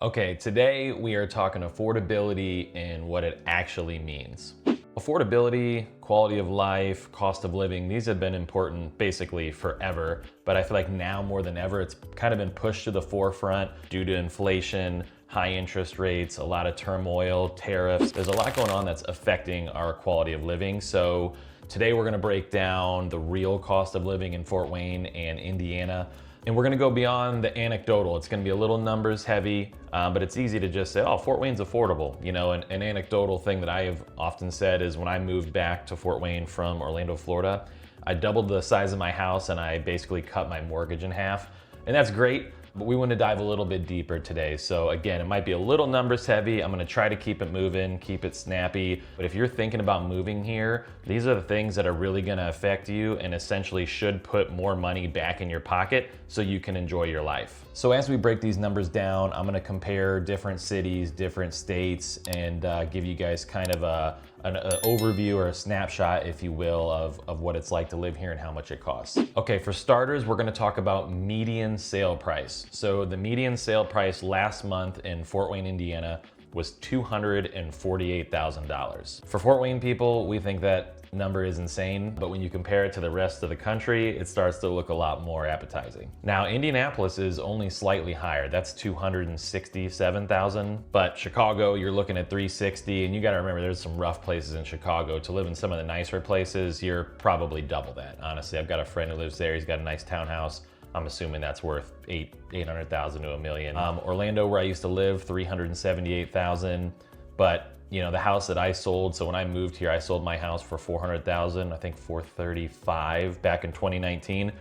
Okay, today we are talking affordability and what it actually means. Affordability, quality of life, cost of living, these have been important basically forever, but I feel like now more than ever, it's kind of been pushed to the forefront due to inflation, high interest rates, a lot of turmoil, tariffs. There's a lot going on that's affecting our quality of living. So today we're gonna break down the real cost of living in Fort Wayne and Indiana. And we're gonna go beyond the anecdotal. It's gonna be a little numbers heavy, but it's easy to just say, oh, Fort Wayne's affordable. You know, an anecdotal thing that I have often said is when I moved back to Fort Wayne from Orlando, Florida, I doubled the size of my house and I basically cut my mortgage in half. And that's great, but we want to dive a little bit deeper today. So again, it might be a little numbers heavy. I'm gonna try to keep it moving, keep it snappy. But if you're thinking about moving here, these are the things that are really gonna affect you and essentially should put more money back in your pocket so you can enjoy your life. So as we break these numbers down, I'm gonna compare different cities, different states, and give you guys kind of an overview or a snapshot, if you will, of what it's like to live here and how much it costs. Okay, for starters, we're gonna talk about median sale price. So the median sale price last month in Fort Wayne, Indiana was $248,000. For Fort Wayne people, we think that number is insane, but when you compare it to the rest of the country, it starts to look a lot more appetizing. Now, Indianapolis is only slightly higher. That's 267,000, but Chicago, you're looking at 360, and you gotta remember there's some rough places in Chicago. To live in some of the nicer places, you're probably double that. Honestly, I've got a friend who lives there. He's got a nice townhouse. I'm assuming that's worth 800,000 to $1 million. Orlando, where I used to live, 378,000, but you know, the house that I sold, so when I moved here, I sold my house for 400,000, I think 435 back in 2019.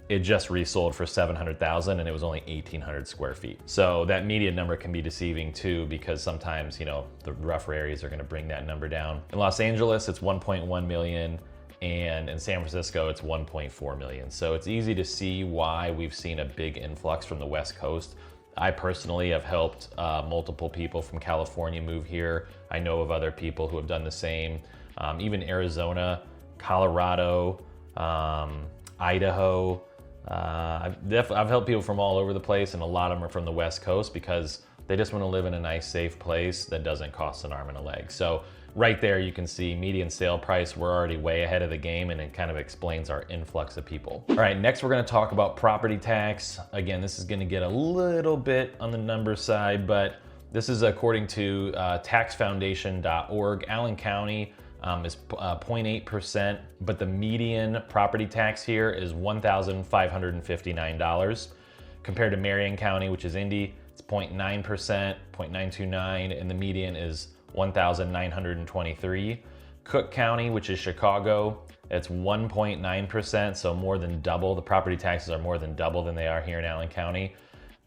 It just resold for 700,000 and it was only 1,800 square feet. So that median number can be deceiving too, because sometimes, you know, the rougher areas are gonna bring that number down. In Los Angeles, it's 1.1 million. And in San Francisco, it's 1.4 million. So it's easy to see why we've seen a big influx from the West Coast. I personally have helped multiple people from California move here. I know of other people who have done the same. Even Arizona, Colorado, Idaho. I've helped people from all over the place, and a lot of them are from the West Coast because they just want to live in a nice, safe place that doesn't cost an arm and a leg. So right there, you can see median sale price. We're already way ahead of the game, and it kind of explains our influx of people. All right, next we're gonna talk about property tax. Again, this is gonna get a little bit on the number side, but this is according to taxfoundation.org. Allen County is 0.8%, but the median property tax here is $1,559. Compared to Marion County, which is Indy, it's 0.9%, 0.929, and the median is 1,923. Cook County, which is Chicago, it's 1.9%, so more than double. The property taxes are more than double than they are here in Allen County.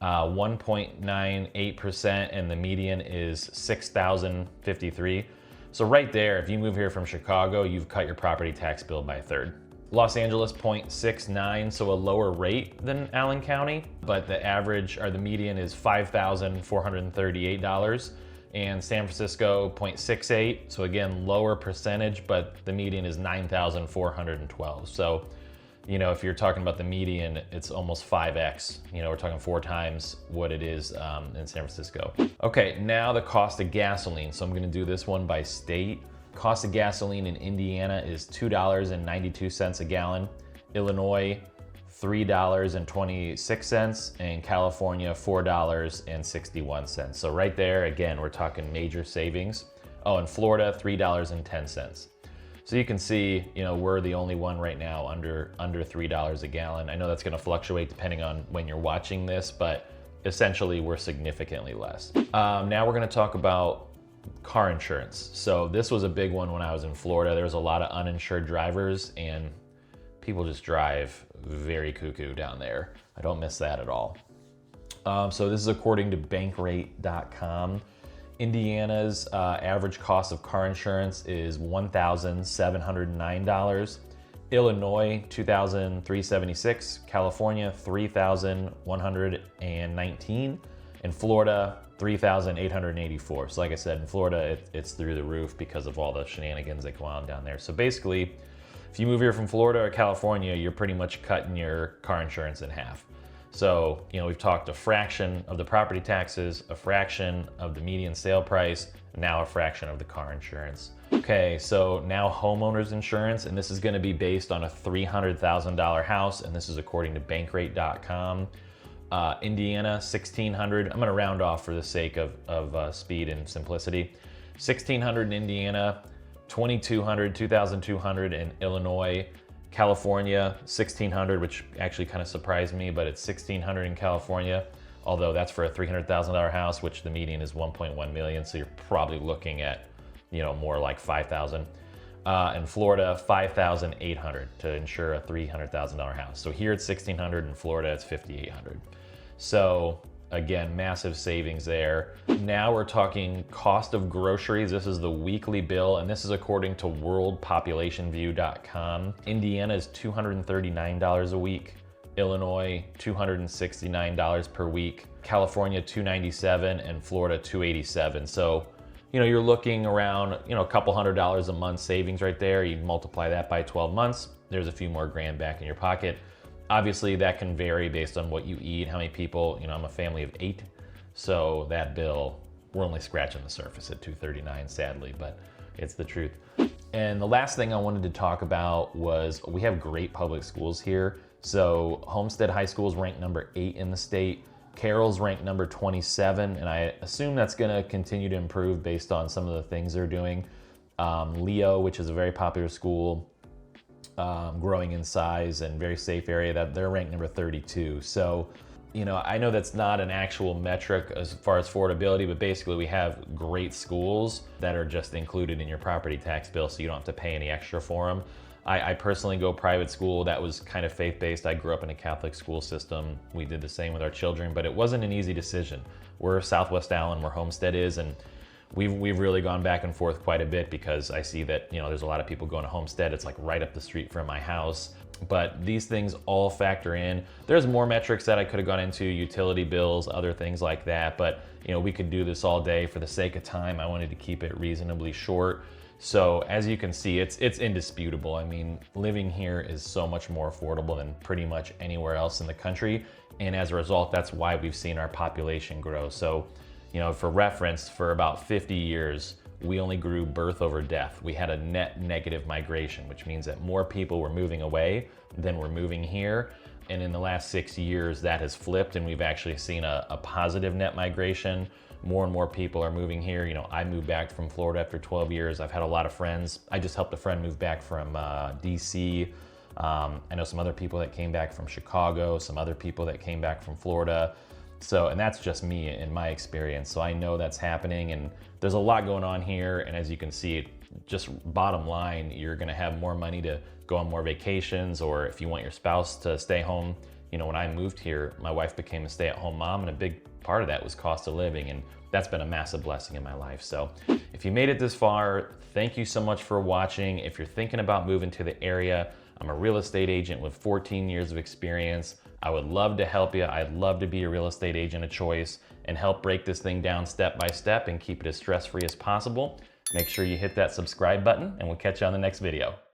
1.98%, and the median is 6,053. So right there, if you move here from Chicago, you've cut your property tax bill by a third. Los Angeles, 0.69, so a lower rate than Allen County, but the average, or the median, is $5,438. And San Francisco, 0.68, so again, lower percentage, but the median is 9,412. So, you know, if you're talking about the median, it's almost 5x. You know, we're talking 4 times what it is in San Francisco. Okay, now the cost of gasoline. So I'm gonna do this one by state. Cost of gasoline in Indiana is $2.92 a gallon. Illinois, $3.26, and California, $4.61. So right there, again, we're talking major savings. Oh, and Florida, $3.10. So you can see, you know, we're the only one right now under $3 a gallon. I know that's gonna fluctuate depending on when you're watching this, but essentially we're significantly less. Now we're gonna talk about car insurance. So this was a big one when I was in Florida. There was a lot of uninsured drivers, and people just drive very cuckoo down there. I don't miss that at all. So this is according to bankrate.com. Indiana's average cost of car insurance is $1,709. Illinois, $2,376. California, $3,119. And Florida, $3,884. So like I said, in Florida, it's through the roof because of all the shenanigans that go on down there. So basically, if you move here from Florida or California, you're pretty much cutting your car insurance in half. So, we've talked a fraction of the property taxes, a fraction of the median sale price, now a fraction of the car insurance. Okay, so now homeowners insurance, and this is gonna be based on a $300,000 house, and this is according to bankrate.com. Indiana, $1,600. I'm gonna round off for the sake of speed and simplicity. $1,600 in Indiana, $2,200, $2,200 in Illinois. California, $1,600, which actually kind of surprised me, but it's $1,600 in California, although that's for a $300,000 house, which the median is 1.1 million, so you're probably looking at, more like 5,000. In Florida, 5,800 to insure a $300,000 house. So here it's 1,600, in Florida it's 5,800. So again, massive savings there. Now we're talking cost of groceries. This is the weekly bill, and this is according to worldpopulationview.com. Indiana is $239 a week. Illinois, $269 per week. California, $297, and Florida, $287. So, you're looking around, a couple $100 a month savings right there. You multiply that by 12 months, there's a few more grand back in your pocket. Obviously, that can vary based on what you eat, how many people. I'm a family of 8, so that bill, we're only scratching the surface at $239, sadly, but it's the truth. And the last thing I wanted to talk about was we have great public schools here. So Homestead High School is ranked number 8 in the state. Carroll's ranked number 27, and I assume that's gonna continue to improve based on some of the things they're doing. Leo, which is a very popular school, growing in size and very safe area, that they're ranked number 32. So, I know that's not an actual metric as far as affordability, but basically we have great schools that are just included in your property tax bill, so you don't have to pay any extra for them. I personally go private school. That was kind of faith-based. I grew up in a Catholic school system. We did the same with our children, but it wasn't an easy decision. We're Southwest Allen, where Homestead is, and we've really gone back and forth quite a bit because I see that, there's a lot of people going to Homestead. It's like right up the street from my house. But these things all factor in. There's more metrics that I could have gone into, utility bills, other things like that, but we could do this all day. For the sake of time, I wanted to keep it reasonably short. So as you can see, it's indisputable. I mean, living here is so much more affordable than pretty much anywhere else in the country. And as a result, that's why we've seen our population grow. So, for reference, for about 50 years, we only grew birth over death. We had a net negative migration, which means that more people were moving away than were moving here. And in the last 6 years, that has flipped, and we've actually seen a positive net migration. More and more people are moving here. I moved back from Florida after 12 years. I've had a lot of friends. I just helped a friend move back from DC. I know some other people that came back from Chicago, some other people that came back from Florida. So, and that's just me in my experience. So I know that's happening, and there's a lot going on here. And as you can see, just bottom line, you're gonna have more money to go on more vacations, or if you want your spouse to stay home. When I moved here, my wife became a stay-at-home mom, and a big part of that was cost of living, and that's been a massive blessing in my life. So if you made it this far, thank you so much for watching. If you're thinking about moving to the area, I'm a real estate agent with 14 years of experience. I would love to help you. I'd love to be a real estate agent of choice and help break this thing down step by step and keep it as stress-free as possible. Make sure you hit that subscribe button, and we'll catch you on the next video.